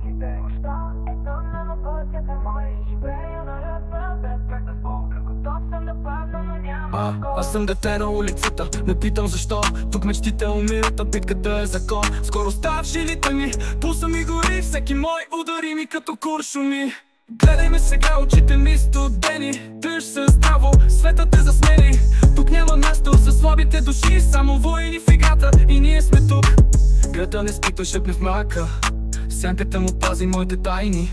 очите нощта. На пътята мои живея на ръба, без прекна болка. Готов съм да падна, но няма скоро. Аз съм дете на улицата, не питам защо. Тук мечтите умират, а битката е закон. Скоростта в жилите ми, пулса ми гори. Всеки мой удари ми като куршуми. Гледай ме сега, очите ми студени. Дръж се здраво, светът е засмени. Тук няма място за слабите души, само воини в играта и ние сме тук. Града не спи, той шепне в мрака. Сянката му пази моите тайни.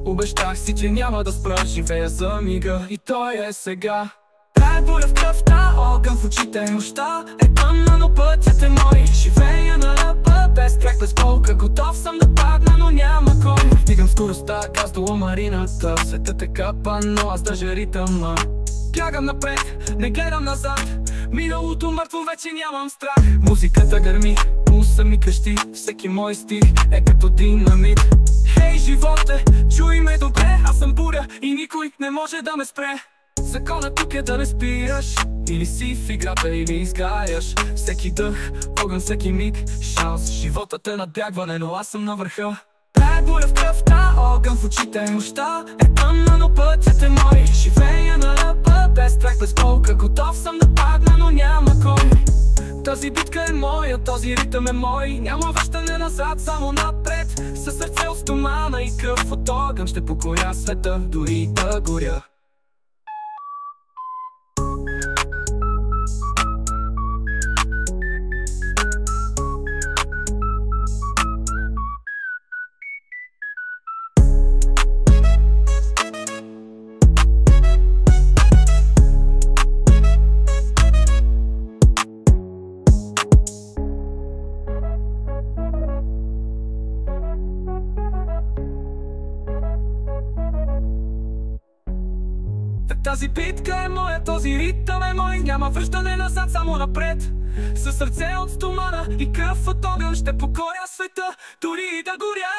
Обещах си, че няма да спра, живея за мига и той е сега. Тая буря в кръвта, огън в очите нощта е тъмна, но пътят е мой. Живея на ръба, без крак, без болка. Готов съм да падна, но няма кой. Вдигам скоростта, газ до марината. Светът е капан, но аз държа ритъма. Бягам напред, не гледам назад. Миналото мъртво, вече нямам страх. Музиката гърми, пулса ми крещи. Всеки мой стих е като динамит. Хей, животе, чуй ме добре. Аз съм буря и никой не може да ме спре. Законът тук е да не спираш. Или си в играта, или изгаеш. Всеки дъх, огън, всеки миг, шанс. Животът е надбягване, но аз съм на върха. Тая буря в кръвта, огън в очите нощта е тъмна, но пътят е мой. Живея на ръба, без страх, без болка. Готов съм да падна, но няма кой. Тази битка е моя, този ритъм е мой. Няма връщане назад, само напред. Със сърце от стомана и кръв от огън ще покоря света, дори да горя. Тази битка е моя, този ритъм е мой. Няма връщане назад, само напред. Със сърце от стомана и кръв от огън ще покоря света, дори да горя.